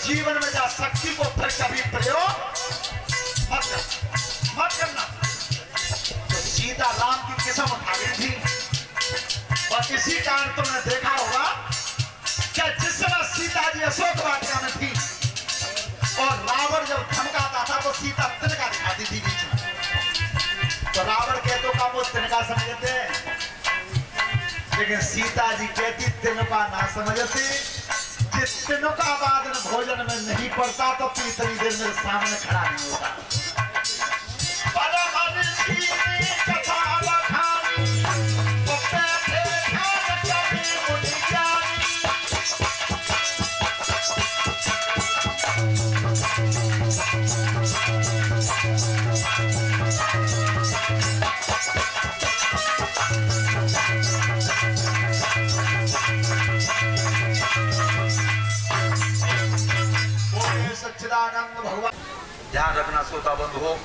जीवन में जा शक्ति को फिर कभी प्रयोग मत करना। तो सीता राम की किस्म उठा गई थी और इसी कारण तुमने देखा होगा कि जिस समय सीता जी अशोक वाटिका में थी और रावण जब धमकाता था तो सीता तिनका दिखाती थी बीच में। तो रावण कहते का वो तिनका समझते हैं, लेकिन सीता जी कहती तिनका ना समझते। जिस तिनका बाद में भोजन में नहीं पड़ता तो इतनी देर मेरे सामने खड़ा नहीं होता। सच्चिदानंद भगवान। ध्यान रखना श्रोता बंधुओं,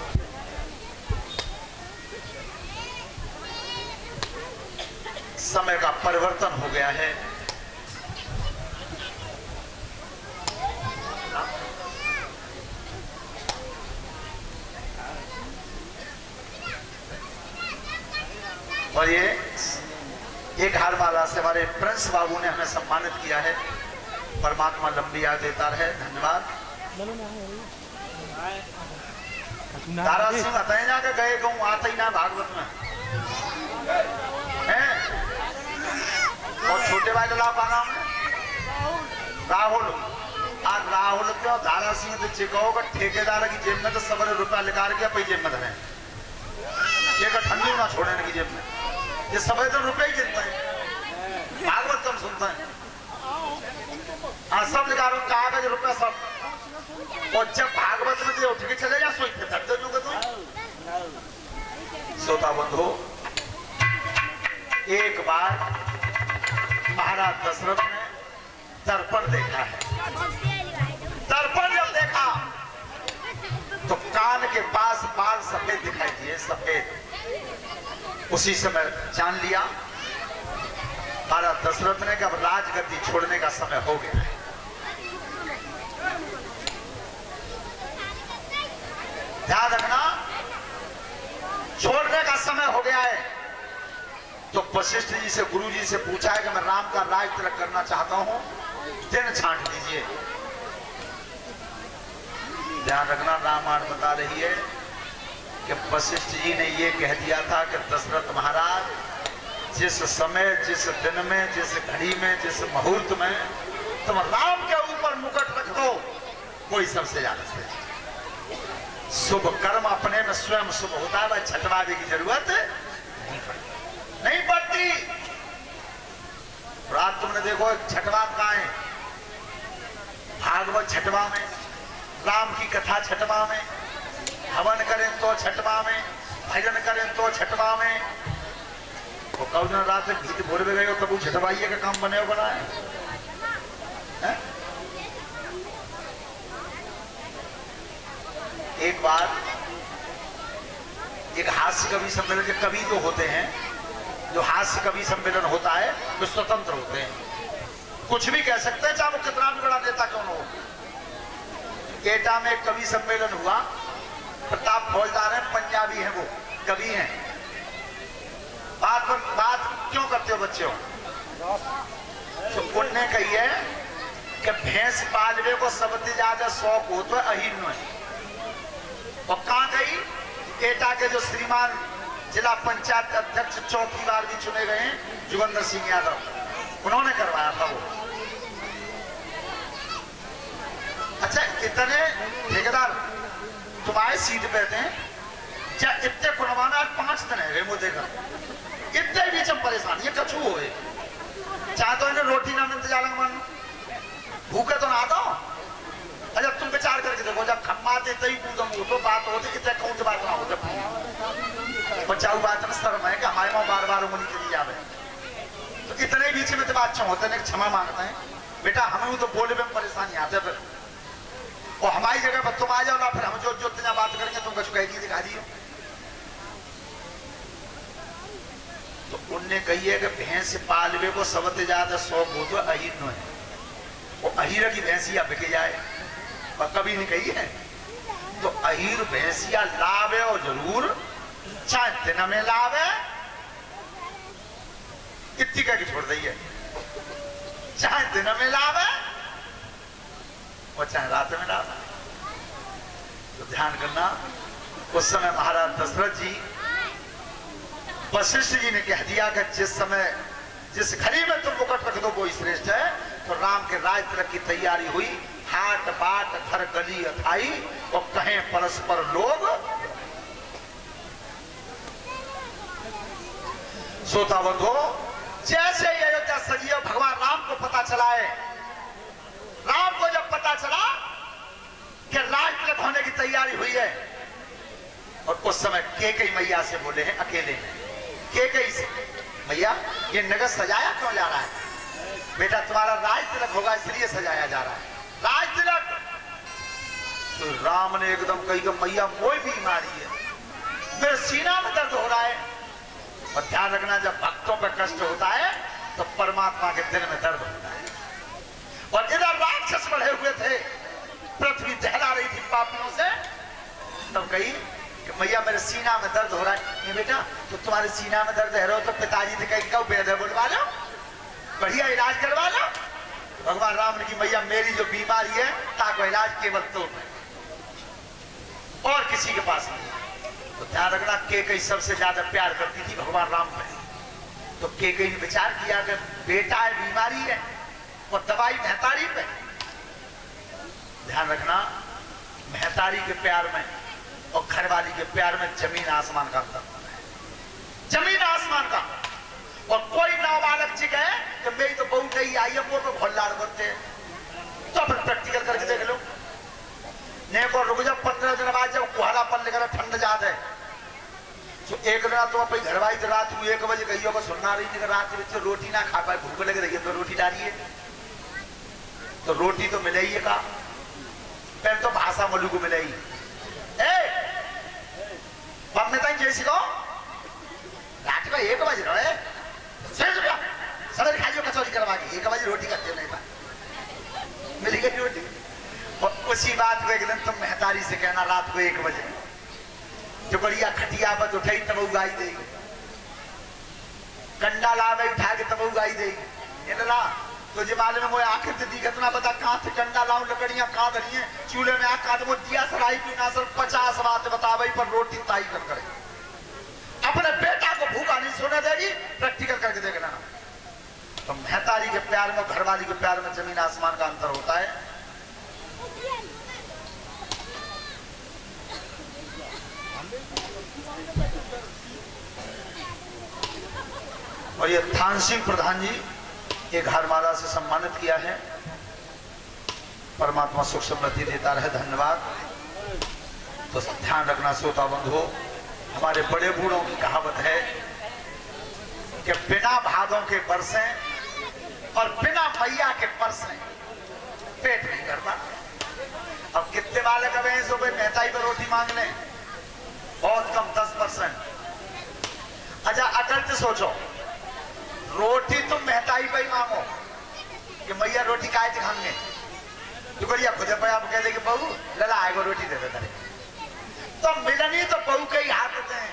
समय का परिवर्तन हो गया है। और ये एक हार माला से हमारे प्रिंस बाबू ने हमें सम्मानित किया है। परमात्मा लंबी आयु देता रहे। धन्यवाद। तारा सिंह बताए ना कि गए कहूँ आते ही ना भागवत में हैं। और छोटे भाई लाभ का नाम राहुल। आज राहुल क्यों तारा सिंह तो चिकाओ ठेकेदार की जेब में तो सबर रुपया निकाल के अपनी जेब में धरे, ये का ठंडी ना छोड़ने की जेब में। ये सब तो रुपए ही गिनते हैं, भागवत तुम सुनते हैं। हाँ सब निकालो कागज रुपया सब। और जब भागवत में उठ के चले जा सोच पे श्रोता बंधु, एक बार महाराज दशरथ ने दर्पण देखा है। दर्पण जब देखा तो कान के पास बाल सफेद दिखाई दिए, सफेद। उसी समय जान लिया महाराज दशरथ ने कि अब राजगद्दी छोड़ने का समय हो गया है। ध्यान रखना, छोड़ने का समय हो गया है। तो वशिष्ठ जी से, गुरु जी से पूछा है कि मैं राम का राज तिलक करना चाहता हूं, दिन छांट दीजिए। ध्यान रखना, रामायण बता रही है कि वशिष्ठ जी ने यह कह दिया था कि दशरथ महाराज जिस समय, जिस दिन में, जिस घड़ी में, जिस मुहूर्त में तुम राम के ऊपर मुकुट रख दो, कोई सबसे ज्यादा से शुभ कर्म अपने में स्वयं शुभ होता है। छटवाने की जरूरत नहीं पड़ती। रात तुमने देखो छठवा कहाँ है, भागवत छठवा में, राम की कथा छठवा में, हवन करें तो छठवा में, भजन करें तो छठवा में। वो कल दिन रात में गीत भोर में गए हो तब वो छठवाइये का काम बने हो बना है। एक बार एक हास्य कवि सम्मेलन के कवि जो होते हैं, जो हास्य कवि सम्मेलन होता है वो स्वतंत्र होते हैं, कुछ भी कह सकते हैं चाहे वो कितना भी बड़ा नेता क्यों न हो। एटा में एक कवि सम्मेलन हुआ, प्रताप फौजदार है, पंजाबी है, वो कवि हैं। बात क्यों करते हो बच्चों? तो उनने कही है कि भैंस पालने को सबसे ज्यादा शौक हो तो अहीन में। और कहां गई? एटा के जो श्रीमान जिला पंचायत अध्यक्ष चौथी बार भी चुने गए हैं, जोगिंदर सिंह यादव, उन्होंने करवाया था वो। अच्छा, इतने ठेकेदार तुम्हारे सीट पे थे, क्या इतने कुर्बाना 5 दिन है रेमो देकर, इतने बीच हम परेशान। ये कछू हो चाहे तो इन्हें रोटी ना मिलते जालंग मान, भूखे तो ना दो। अच्छा तुम विचार करके देखो, जब खम्मा देते ही कूदम तो बात होती, कितने कौन बात ना हो। बचाऊ बात में शर्म है कि हमारे वहां बार बार उंगली चली जावे। तो इतने बीच में तो बात होते हैं, क्षमा मांगते हैं। बेटा हमें तो बोले में परेशानी आते फिर, और हमारी जगह पर तुम आ जाओ ना, फिर हम जो जो इतना बात करेंगे तुम कुछ कहेगी दिखा दियो। तो उनने कही है कि भैंस पालवे को सबसे ज्यादा शौक हो तो अहीर है, वो अहीर की भैंसिया बिके जाए। और कभी नहीं कही है। तो अहीर भैंसिया लावे और जरूर, चाहे दिन में लावे, इतनी कह के छोड़ दी है, चाहे दिन में लावे और चाहे रात में लावे। तो ध्यान करना, उस समय महाराज दशरथ जी वशिष्ठ जी ने कह दिया कि जिस समय जिस घड़ी में तुम मुकुट रख दो वो श्रेष्ठ है। तो राम के राज तिलक की तैयारी हुई, हाट बाट घर गली अथाई और कहें परस्पर लोग। श्रोता बंधो, जैसे ही अयोध्या सजी है, भगवान राम को पता चला है, राम को जब पता चला कि राज तिलक होने की तैयारी हुई है, और उस समय कैकेयी मैया से बोले हैं अकेले में, कैकेयी से, मैया ये नगर सजाया क्यों जा रहा है? बेटा तुम्हारा राज तिलक होगा इसलिए सजाया जा रहा है, राज तिलक। तो राम ने एकदम कही कि मैया कोई बीमारी है, मेरे सीना में दर्द हो रहा है। और ध्यान रखना, जब भक्तों पर कष्ट होता है तो परमात्मा के दिल में दर्द होता है। और इधर राक्षस बढ़े हुए थे, पृथ्वी दहला रही थी पापियों से। तब कही कि मैया मेरे सीना में दर्द हो रहा है। ये बेटा तो तुम्हारे सीना में दर्द है रहो तो पिताजी से कहीं कब बेद बुलवा लो, बढ़िया इलाज करवा लो। भगवान राम ने की मैया मेरी जो बीमारी है ताको इलाज केवल तो और किसी के पास नहीं। तो ध्यान रखना, कैकेयी सबसे ज्यादा प्यार करती थी भगवान राम पे। तो कैकेयी ने विचार किया कि बेटा है, बीमारी है, और दवाई महतारी पे। ध्यान रखना, महतारी के प्यार में और घरवाली के प्यार में जमीन आसमान का अंतर है, जमीन आसमान का। और कोई नाबालक जी कहे कि मेरी तो बहू नहीं आई है, वो बहुत लाड़ करते हैं, तो फिर प्रैक्टिकल करके देख लो। ने को रुक जा 15 दिन बाद जब कुहाड़ा पन लेकर ठंड जात है, तो एक दिन तुम अपनी घरवाली तो रात को 1 बजे कही होगा सुनना रही थी कि रात में रोटी ना खा पाए, भूख लग रही है तो रोटी डालिए, तो रोटी तो मिले ही का, पहले तो भाषा मलू को मिले ही। में तक जैसी को रात को 1 बजे रहे सदर खाइयो कचौरी करवा के 1 बजे रोटी करते नहीं था, मिली गई रोटी। और उसी बात को एक दिन तुम महतारी से कहना रात को 1 बजे जो बढ़िया खटिया पर उठाई तब उगाई देगी, कंडा लावे उठा के तब उगाई देगी। ना तो जो मालूम है, आखिर से दी कितना बता कहां से कंडा लाऊं, लकड़ियां कहां धरी है, चूल्हे में आग वो दिया सराई पीना सर 50 बात बतावे पर रोटी ताई कर करे। अपने बेटा को भूखा नहीं सोने देगी, प्रैक्टिकल करके देखना। तो महतारी के प्यार में घरवाली के प्यार में जमीन आसमान का अंतर होता है। और ये थान सिंह प्रधान जी एक हारमाला से सम्मानित किया है। परमात्मा सुख समृद्धि देता रहे, धन्यवाद। तो ध्यान रखना श्रोता बंधु, हमारे बड़े बूढ़ों की कहावत है कि बिना भादों के बरसे और बिना मैया के परसे पेट नहीं करता। अब कितने वाले कभी इस रुपए महताई पर रोटी मांग लें, बहुत कम 10%। अच्छा अकल से सोचो, रोटी तुम महताई पर ही मांगो कि मैया रोटी काय दिखाएंगे, तो बढ़िया खुद पे आप कह दे कि बहू लला आएगा रोटी दे देता रहे, तो मिलनी तो बहू के ही हाथ होते हैं।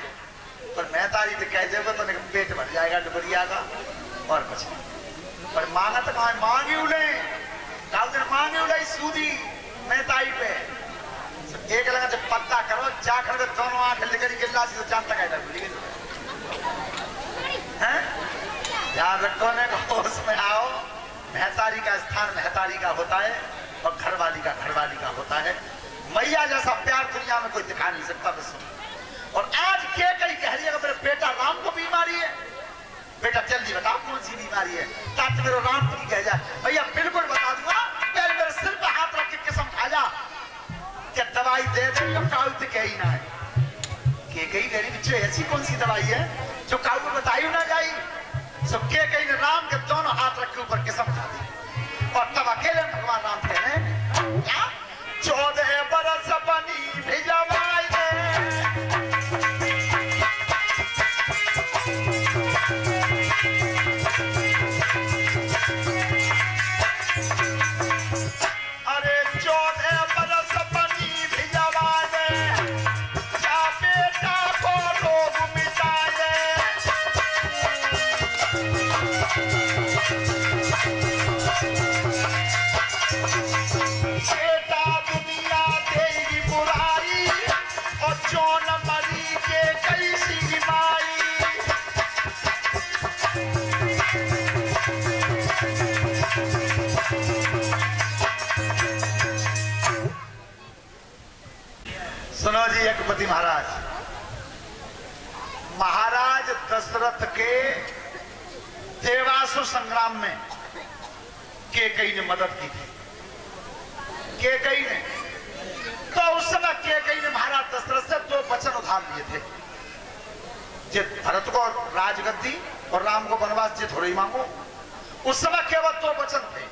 पर महतारी तो कह देगा तो पेट भर जाएगा डुबरिया का और कुछ नहीं। पर मांगा तो कहा मांगी उड़े मांगी उड़े सूदी महताई पे एक लगा जब पत्ता करो जाकर तो दोनों आंख लेकर गिल्ला से तो जानता कहता भूल हैं। ध्यान रखो ने होश में आओ, महतारी का स्थान महतारी का होता है और घरवाली का घरवाली का होता है। मैया जैसा प्यार दुनिया में कोई दिखा नहीं सकता। और आज क्या कही कह रही है मेरे बेटा राम को बीमारी है, बेटा जल्दी बताओ कौन सी बीमारी है ताकि मेरे राम को कह जाए। भैया बिल्कुल बता दूंगा, पहले मेरे सिर पे हाथ रख के कसम खा जा क्या दवाई दे दे जो काऊ तो कही ना है के कही गरी बच्चे ऐसी कौन सी दवाई है जो काऊ को बताई ना जाई। सब के कही ने राम के दोनों हाथ रख के ऊपर कसम खा दी और तब अकेले भगवान राम कह रहे हैं क्या 14 बरस बनी भिजवाई दे। अरे 14 बरस पशुपति महाराज, महाराज दशरथ के देवासुर संग्राम में कैकेयी ने मदद की थी। कैकेयी ने तो उस समय कैकेयी ने महाराज दशरथ से 2 वचन उधार लिए थे, जे भरत को राजगद्दी और राम को वनवास जे थोड़े ही मांगो। उस समय केवल 2 वचन थे।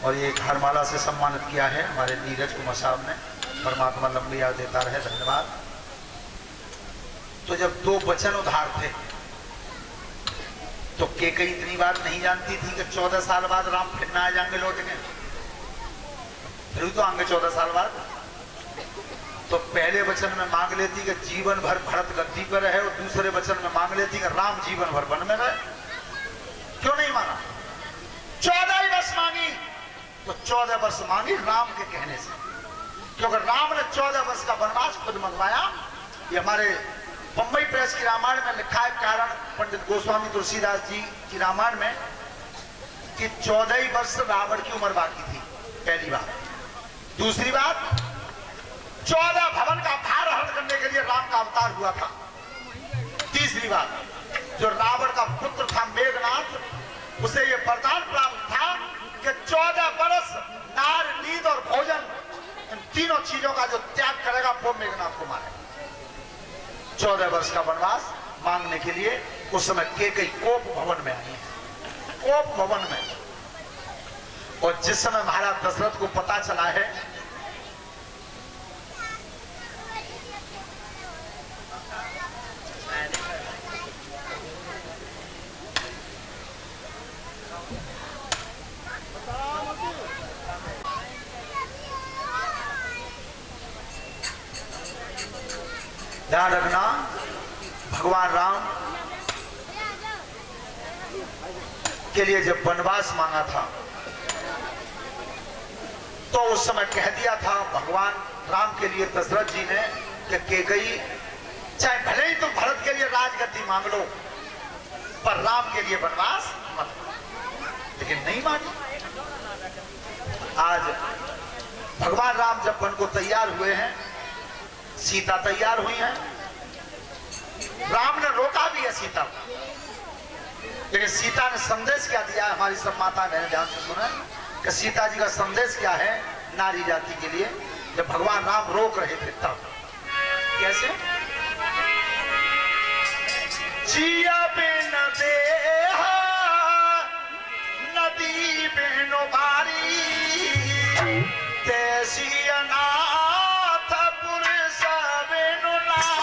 और ये हारमाला से सम्मानित किया है हमारे नीरज कुमार साहब ने। परमात्मा लंबी आयु देता रहे, धन्यवाद। तो जब 2 वचन उधार थे तो कैकेयी इतनी बात नहीं जानती थी कि 14 साल बाद राम फिर ना आ जाएंगे, लौटेंगे, फिर तो आएंगे 14 साल बाद। तो पहले वचन में मांग लेती कि जीवन भर भरत गद्दी पर रहे, और दूसरे वचन में मांग लेती कि राम जीवन भर वन में रहे। क्यों नहीं मांगा? 14 वर्ष मांगी, तो 14 वर्ष मांगी राम के कहने से, क्योंकि राम ने 14 वर्ष का वनवास खुद मंगवाया। ये हमारे बंबई प्रेस की रामायण में लिखा है, कारण पंडित गोस्वामी तुलसीदास जी की रामायण में, कि 14 वर्ष रावण की उम्र बाकी थी, पहली बात। दूसरी बात, 14 भवन का भार हरण करने के लिए राम का अवतार हुआ था। तीसरी बात, जो रावण का पुत्र था मेघनाथ, उसे ये वरदान प्राप्त था कि 14 वर्ष नार, नींद और भोजन, इन तीनों चीजों का जो त्याग करेगा वो मेघनाथ को मारेगा। 14 वर्ष का वनवास मांगने के लिए उस समय कैकेयी कोप भवन में आई है, कोप भवन में। और जिस समय महाराज दशरथ को पता चला है ध्यान रखना, भगवान राम के लिए जब वनवास मांगा था तो उस समय कह दिया था भगवान राम के लिए दशरथ जी ने कि कैकेयी चाहे भले ही तुम भरत के लिए राजगद्दी मांग लो, पर राम के लिए वनवास मत। लेकिन नहीं मानी। आज भगवान राम जब वन को तैयार हुए हैं, सीता तैयार हुई है, राम ने रोका भी है सीता को, लेकिन सीता ने संदेश क्या दिया है? हमारी सब माता बहन ध्यान से सुने कि सीता जी का संदेश क्या है नारी जाति के लिए, जब भगवान राम रोक रहे थे तब। कैसे? जिया बिन देह नदी बिन बारी, तैसी अनाथ पुरुष बिन नारी।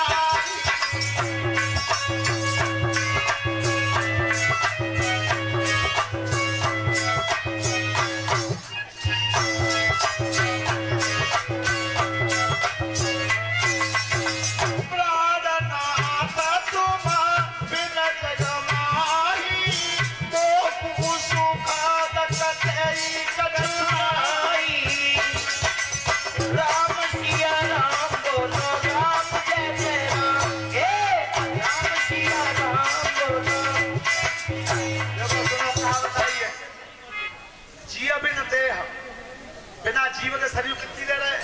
बिना जीव के शरीर कितनी देर है?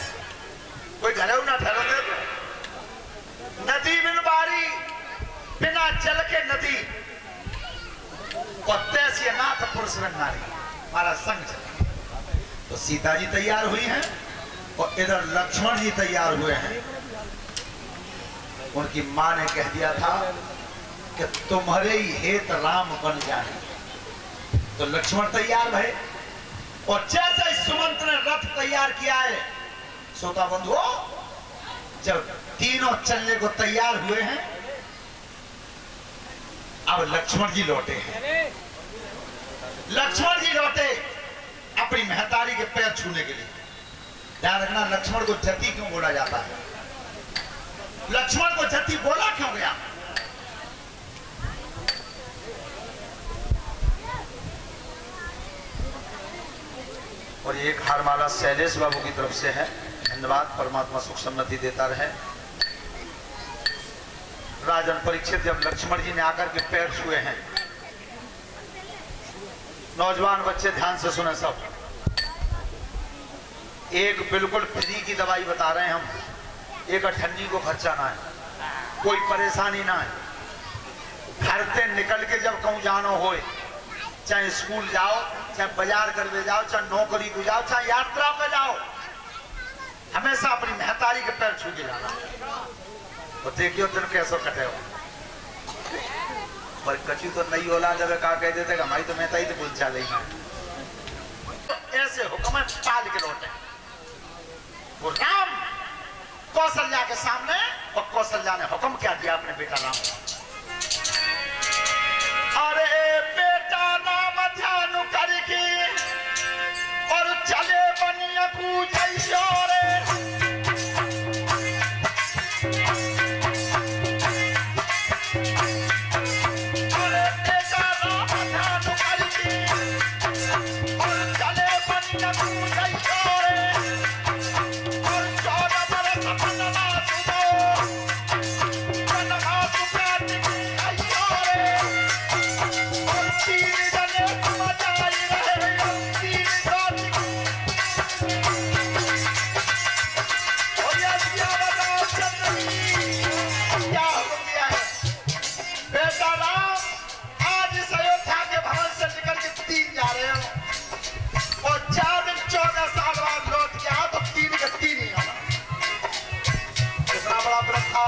कोई घरे ना ठहरो दे। नदी बिन बारी, बिना जल के नदी, और तैसी अनाथ पुरुष बिन नारी, हमारा संग चला। तो सीता जी तैयार हुई हैं और इधर लक्ष्मण जी तैयार हुए हैं। उनकी मां ने कह दिया था कि तुम्हारे ही हेत राम बन जाए। तो लक्ष्मण तैयार भये, और जैसे सुमंत ने रथ तैयार किया है, श्रोता बंधुओं, जब तीनों चलने को तैयार हुए हैं, अब लक्ष्मण जी लौटे हैं। लक्ष्मण जी लौटे अपनी महतारी के पैर छूने के लिए। ध्यान रखना, लक्ष्मण को जति क्यों बोला जाता है? लक्ष्मण को जति बोला क्यों गया? और एक हारमाला शैलेश बाबू की तरफ से है, धन्यवाद। परमात्मा सुख समृद्धि देता रहे। राजन परीक्षित जब लक्ष्मण जी ने आकर के पैर छुए हैं, नौजवान बच्चे ध्यान से सुने सब, एक बिल्कुल फ्री की दवाई बता रहे हैं हम, एक अठन्नी को खर्चा ना है, कोई परेशानी ना है। घर से निकल के जब कहूँ जानो हो, चाहे स्कूल जाओ, चाहे बाजार करवे जाओ, चाहे नौकरी को जाओ, चाहे यात्रा पे जाओ, हमेशा अपनी महतारी के पैर छू के जाना। तो देखियो दिन कैसे कटे हो, पर कचू तो नहीं होला जब कहा कह देते हमारी तो महतारी तो बोल चाल ही ऐसे हुक्म पाल के लौटे वो राम कौशल्या के सामने, और कौशल्या ने हुक्म क्या दिया अपने बेटा राम को, अरे बेटा राम ध्यान करके और चले बनिया पूजैयो रे, अरे बेटा राम ध्यान करके और चले बनिया पूजैयो रे, और 14 बरस बनवा सुनो बनवा सुप्रात आइयो रे, और 3 जने मचाई रहे, और 3 जाति और ये दिया बताओ चंद्री क्या हुक्म दिया है। बेटा राम आज इस अयोध्या के भवन से निकल के 3 जा रहे हो, और 4 दिन 14 साल बाद लौट के आओ तो 3 के 3 ही आना। कितना बड़ा व्रत था।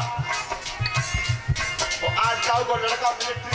तो आज जाओ को लड़का मिलिट्री